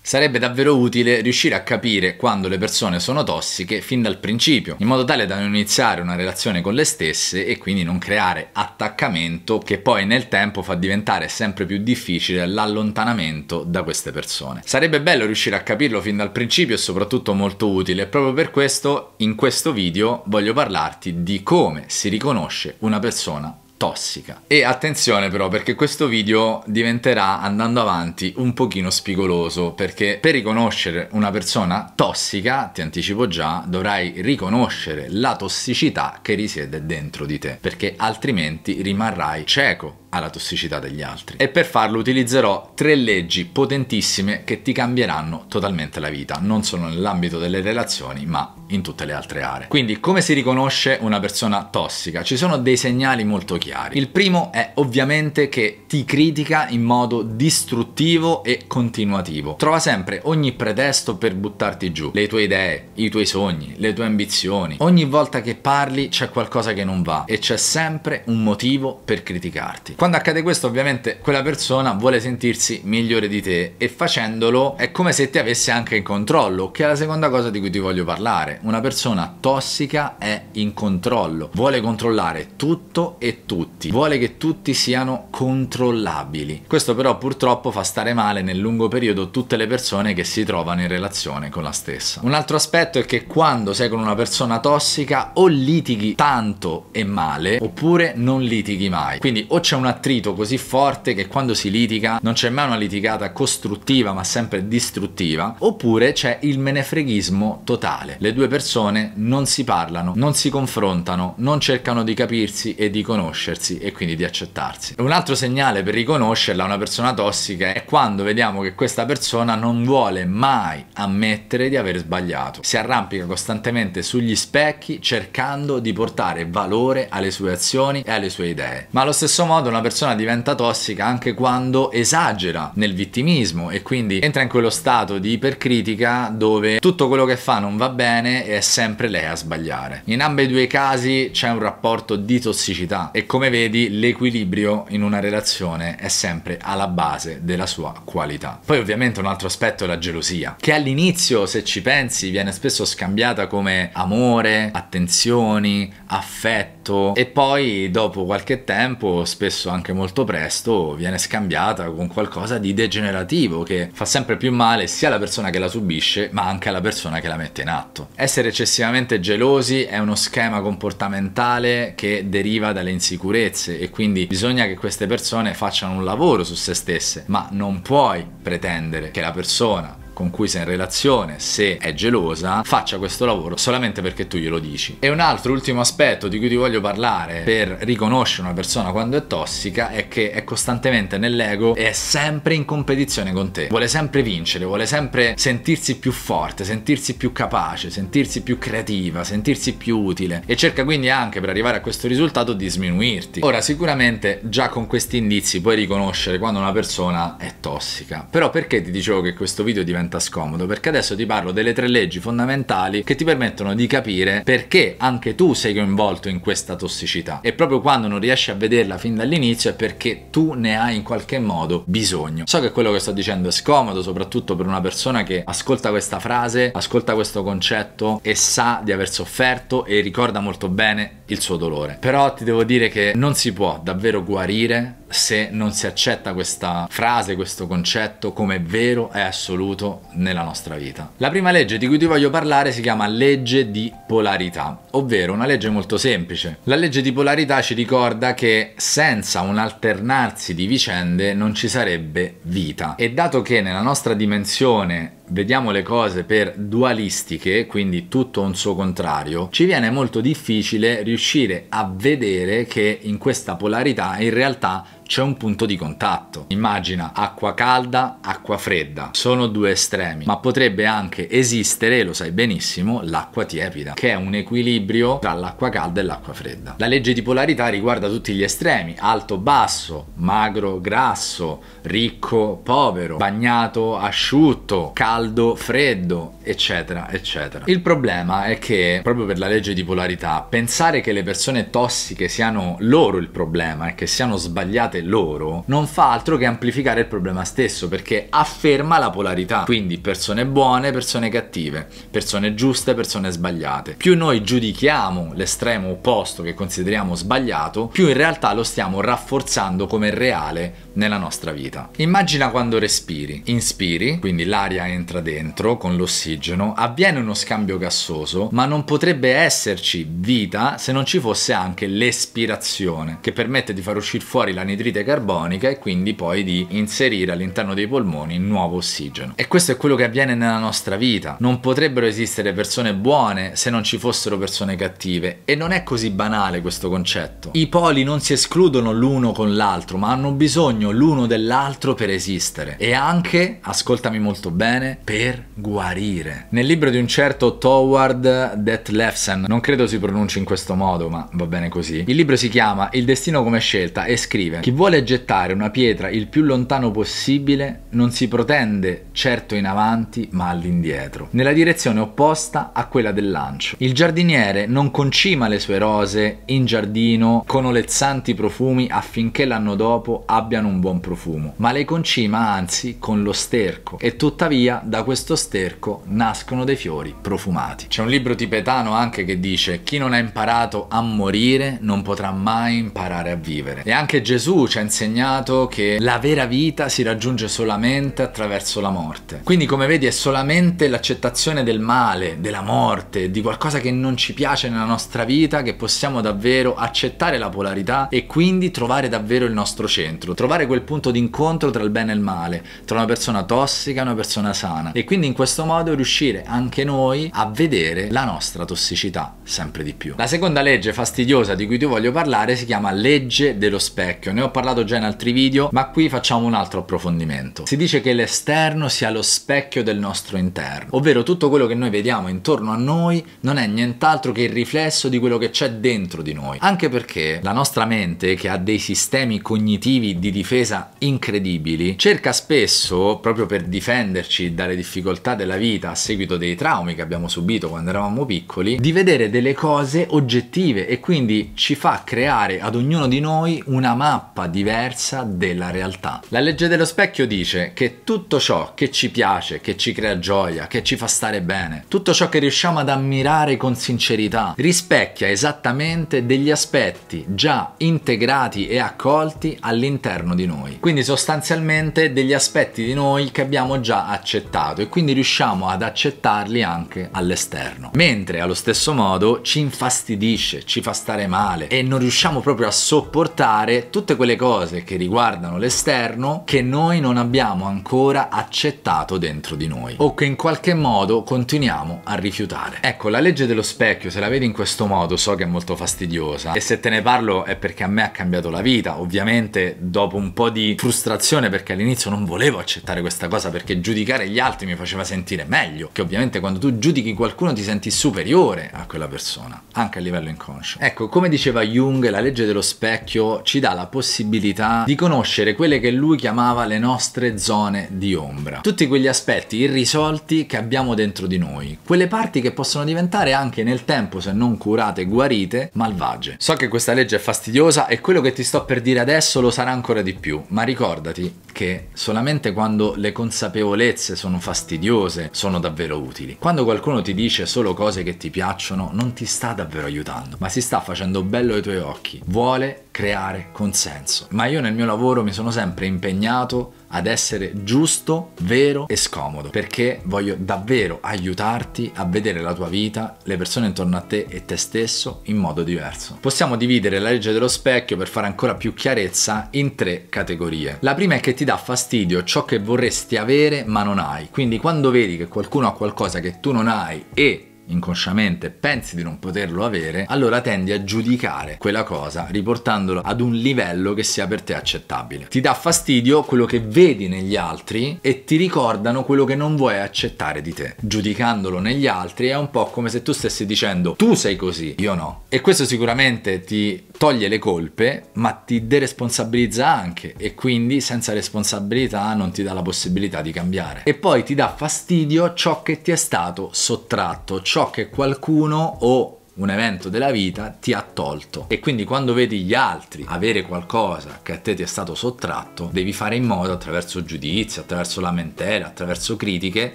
Sarebbe davvero utile riuscire a capire quando le persone sono tossiche fin dal principio, in modo tale da non iniziare una relazione con le stesse e quindi non creare attaccamento che poi nel tempo fa diventare sempre più difficile l'allontanamento da queste persone. Sarebbe bello riuscire a capirlo fin dal principio e soprattutto molto utile, e proprio per questo in questo video voglio parlarti di come si riconosce una persona tossica. E attenzione però, perché questo video diventerà, andando avanti, un pochino spigoloso, perché per riconoscere una persona tossica, ti anticipo già, dovrai riconoscere la tossicità che risiede dentro di te, perché altrimenti rimarrai cieco alla tossicità degli altri. E per farlo utilizzerò 3 leggi potentissime che ti cambieranno totalmente la vita, non solo nell'ambito delle relazioni ma in tutte le altre aree. Quindi come si riconosce una persona tossica? Ci sono dei segnali molto chiari. Il primo è ovviamente che ti critica in modo distruttivo e continuativo. Trova sempre ogni pretesto per buttarti giù, le tue idee, i tuoi sogni, le tue ambizioni. Ogni volta che parli c'è qualcosa che non va e c'è sempre un motivo per criticarti. Quando accade questo, ovviamente quella persona vuole sentirsi migliore di te e facendolo è come se ti avesse anche in controllo, che è la seconda cosa di cui ti voglio parlare. Una persona tossica è in controllo, vuole controllare tutto e tutti, vuole che tutti siano controllabili. Questo però purtroppo fa stare male nel lungo periodo tutte le persone che si trovano in relazione con la stessa. Un altro aspetto è che quando sei con una persona tossica o litighi tanto e male oppure non litighi mai. Quindi o c'è un attrito così forte che quando si litiga non c'è mai una litigata costruttiva ma sempre distruttiva, oppure c'è il menefreghismo totale. Le due persone non si parlano, non si confrontano, non cercano di capirsi e di conoscersi e quindi di accettarsi. Un altro segnale per riconoscerla una persona tossica è quando vediamo che questa persona non vuole mai ammettere di aver sbagliato. Si arrampica costantemente sugli specchi cercando di portare valore alle sue azioni e alle sue idee. Ma allo stesso modo una persona diventa tossica anche quando esagera nel vittimismo e quindi entra in quello stato di ipercritica dove tutto quello che fa non va bene e è sempre lei a sbagliare. In ambedue i casi c'è un rapporto di tossicità e come vedi l'equilibrio in una relazione è sempre alla base della sua qualità. Poi ovviamente un altro aspetto è la gelosia, che all'inizio, se ci pensi, viene spesso scambiata come amore, attenzioni, affetto e poi dopo qualche tempo, spesso anche molto presto, viene scambiata con qualcosa di degenerativo che fa sempre più male sia alla persona che la subisce ma anche alla persona che la mette in atto. Essere eccessivamente gelosi è uno schema comportamentale che deriva dalle insicurezze e quindi bisogna che queste persone facciano un lavoro su se stesse, ma non puoi pretendere che la persona con cui sei in relazione, se è gelosa, faccia questo lavoro solamente perché tu glielo dici. E un altro ultimo aspetto di cui ti voglio parlare per riconoscere una persona quando è tossica è che è costantemente nell'ego e è sempre in competizione con te. Vuole sempre vincere, vuole sempre sentirsi più forte, sentirsi più capace, sentirsi più creativa, sentirsi più utile e cerca quindi anche per arrivare a questo risultato di sminuirti. Ora sicuramente già con questi indizi puoi riconoscere quando una persona è tossica, però perché ti dicevo che questo video diventa scomodo? Perché adesso ti parlo delle 3 leggi fondamentali che ti permettono di capire perché anche tu sei coinvolto in questa tossicità e proprio quando non riesci a vederla fin dall'inizio è perché tu ne hai in qualche modo bisogno. So che quello che sto dicendo è scomodo, soprattutto per una persona che ascolta questa frase, ascolta questo concetto e sa di aver sofferto e ricorda molto bene il suo dolore, però ti devo dire che non si può davvero guarire se non si accetta questa frase, questo concetto come vero e assoluto nella nostra vita. La prima legge di cui ti voglio parlare si chiama legge di polarità, ovvero una legge molto semplice. La legge di polarità ci ricorda che senza un alternarsi di vicende non ci sarebbe vita e dato che nella nostra dimensione vediamo le cose per dualistiche, quindi tutto un suo contrario, ci viene molto difficile riuscire a vedere che in questa polarità in realtà c'è un punto di contatto. Immagina acqua calda, acqua fredda, sono 2 estremi, ma potrebbe anche esistere, lo sai benissimo, l'acqua tiepida, che è un equilibrio tra l'acqua calda e l'acqua fredda. La legge di polarità riguarda tutti gli estremi, alto basso, magro grasso, ricco povero, bagnato asciutto, caldo freddo, eccetera eccetera. Il problema è che proprio per la legge di polarità pensare che le persone tossiche siano loro il problema e che siano sbagliate create loro non fa altro che amplificare il problema stesso, perché afferma la polarità, quindi persone buone, persone cattive, persone giuste, persone sbagliate. Più noi giudichiamo l'estremo opposto che consideriamo sbagliato, più in realtà lo stiamo rafforzando come reale nella nostra vita. Immagina quando respiri, inspiri, quindi l'aria entra dentro con l'ossigeno, avviene uno scambio gassoso, ma non potrebbe esserci vita se non ci fosse anche l'espirazione, che permette di far uscire fuori l'anidride carbonica e quindi poi di inserire all'interno dei polmoni nuovo ossigeno. E questo è quello che avviene nella nostra vita. Non potrebbero esistere persone buone se non ci fossero persone cattive, e non è così banale questo concetto. I poli non si escludono l'uno con l'altro, ma hanno bisogno l'uno dell'altro per esistere, e anche, ascoltami molto bene, per guarire. Nel libro di un certo Thorvald Detlefsen, non credo si pronunci in questo modo, ma va bene così, il libro si chiama Il destino come scelta e scrive: chi vuole gettare una pietra il più lontano possibile non si protende certo in avanti ma all'indietro, nella direzione opposta a quella del lancio. Il giardiniere non concima le sue rose in giardino con olezzanti profumi affinché l'anno dopo abbiano un buon profumo, ma le concima anzi con lo sterco, e tuttavia da questo sterco nascono dei fiori profumati. C'è un libro tibetano anche che dice: chi non ha imparato a morire non potrà mai imparare a vivere. E anche Gesù ci ha insegnato che la vera vita si raggiunge solamente attraverso la morte. Quindi, come vedi, è solamente l'accettazione del male, della morte, di qualcosa che non ci piace nella nostra vita, che possiamo davvero accettare la polarità e quindi trovare davvero il nostro centro, trovare quel punto di incontro tra il bene e il male, tra una persona tossica e una persona sana, e quindi in questo modo riuscire anche noi a vedere la nostra tossicità sempre di più. La seconda legge fastidiosa di cui ti voglio parlare si chiama legge dello specchio. Ne ho parlato già in altri video, ma qui facciamo un altro approfondimento. Si dice che l'esterno sia lo specchio del nostro interno, ovvero tutto quello che noi vediamo intorno a noi non è nient'altro che il riflesso di quello che c'è dentro di noi, anche perché la nostra mente, che ha dei sistemi cognitivi di difesa incredibili, cerca spesso, proprio per difenderci dalle difficoltà della vita a seguito dei traumi che abbiamo subito quando eravamo piccoli, di vedere delle cose oggettive, e quindi ci fa creare ad ognuno di noi una mappa diversa della realtà. La legge dello specchio dice che tutto ciò che ci piace, che ci crea gioia, che ci fa stare bene, tutto ciò che riusciamo ad ammirare con sincerità, rispecchia esattamente degli aspetti già integrati e accolti all'interno di noi. Quindi sostanzialmente degli aspetti di noi che abbiamo già accettato, e quindi riusciamo ad accettarli anche all'esterno. Mentre allo stesso modo ci infastidisce, ci fa stare male e non riusciamo proprio a sopportare tutte quelle cose che riguardano l'esterno che noi non abbiamo ancora accettato dentro di noi, o che in qualche modo continuiamo a rifiutare. Ecco, la legge dello specchio, se la vedi in questo modo, so che è molto fastidiosa, e se te ne parlo è perché a me ha cambiato la vita, ovviamente dopo un po' di frustrazione, perché all'inizio non volevo accettare questa cosa, perché giudicare gli altri mi faceva sentire meglio, che ovviamente quando tu giudichi qualcuno ti senti superiore a quella persona, anche a livello inconscio. Ecco, come diceva Jung, la legge dello specchio ci dà la possibilità di conoscere quelle che lui chiamava le nostre zone di ombra, tutti quegli aspetti irrisolti che abbiamo dentro di noi, quelle parti che possono diventare anche nel tempo, se non curate e guarite, malvagie. So che questa legge è fastidiosa e quello che ti sto per dire adesso lo sarà ancora di più, ma ricordati che solamente quando le consapevolezze sono fastidiose sono davvero utili. Quando qualcuno ti dice solo cose che ti piacciono, non ti sta davvero aiutando, ma si sta facendo bello ai tuoi occhi, vuole creare consenso. Ma io nel mio lavoro mi sono sempre impegnato ad essere giusto, vero e scomodo, perché voglio davvero aiutarti a vedere la tua vita, le persone intorno a te e te stesso in modo diverso. Possiamo dividere la legge dello specchio, per fare ancora più chiarezza, in 3 categorie. La prima è che ti dà fastidio ciò che vorresti avere ma non hai, quindi quando vedi che qualcuno ha qualcosa che tu non hai e inconsciamente pensi di non poterlo avere, allora tendi a giudicare quella cosa riportandolo ad un livello che sia per te accettabile. Ti dà fastidio quello che vedi negli altri e ti ricordano quello che non vuoi accettare di te. Giudicandolo negli altri è un po' come se tu stessi dicendo: tu sei così, io no. E questo sicuramente ti toglie le colpe, ma ti deresponsabilizza anche, e quindi senza responsabilità non ti dà la possibilità di cambiare. E poi ti dà fastidio ciò che ti è stato sottratto, ciò che qualcuno o un evento della vita ti ha tolto, e quindi quando vedi gli altri avere qualcosa che a te ti è stato sottratto, devi fare in modo, attraverso giudizi, attraverso lamentele, attraverso critiche,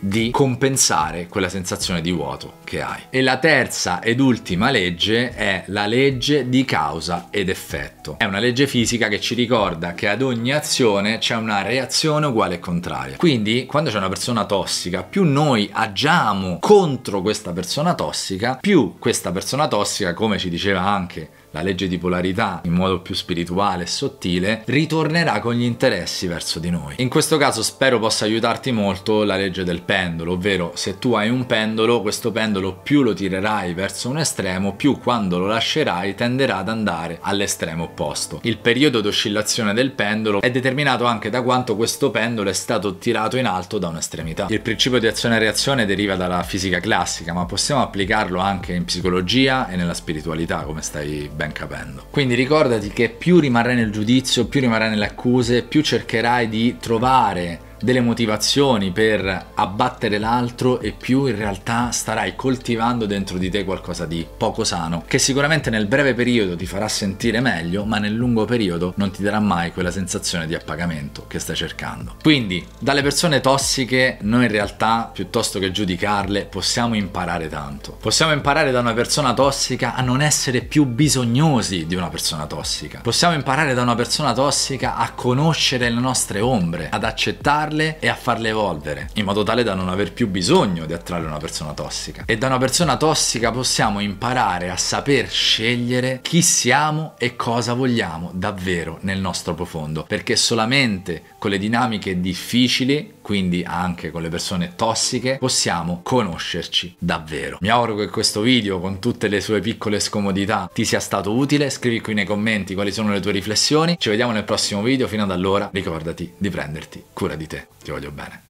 di compensare quella sensazione di vuoto che hai. E la terza ed ultima legge è la legge di causa ed effetto. È una legge fisica che ci ricorda che ad ogni azione c'è una reazione uguale e contraria. Quindi quando c'è una persona tossica, più noi agiamo contro questa persona tossica, più questa persona tossica, come ci diceva anche la legge di polarità in modo più spirituale e sottile, ritornerà con gli interessi verso di noi. In questo caso spero possa aiutarti molto la legge del pendolo, ovvero se tu hai un pendolo, questo pendolo più lo tirerai verso un estremo, più quando lo lascerai tenderà ad andare all'estremo opposto. Il periodo di oscillazione del pendolo è determinato anche da quanto questo pendolo è stato tirato in alto da un'estremità. Il principio di azione e reazione deriva dalla fisica classica, ma possiamo applicarlo anche in psicologia e nella spiritualità, come stai ben capendo. Quindi ricordati che più rimarrai nel giudizio, più rimarrai nelle accuse, più cercherai di trovare delle motivazioni per abbattere l'altro, e più in realtà starai coltivando dentro di te qualcosa di poco sano, che sicuramente nel breve periodo ti farà sentire meglio, ma nel lungo periodo non ti darà mai quella sensazione di appagamento che stai cercando. Quindi dalle persone tossiche noi in realtà, piuttosto che giudicarle, possiamo imparare tanto. Possiamo imparare da una persona tossica a non essere più bisognosi di una persona tossica. Possiamo imparare da una persona tossica a conoscere le nostre ombre, ad accettarle e a farle evolvere, in modo tale da non aver più bisogno di attrarre una persona tossica. E da una persona tossica possiamo imparare a saper scegliere chi siamo e cosa vogliamo davvero nel nostro profondo, perché solamente con le dinamiche difficili, quindi anche con le persone tossiche, possiamo conoscerci davvero. Mi auguro che questo video, con tutte le sue piccole scomodità, ti sia stato utile. Scrivi qui nei commenti quali sono le tue riflessioni. Ci vediamo nel prossimo video. Fino ad allora ricordati di prenderti cura di te. Ti voglio bene.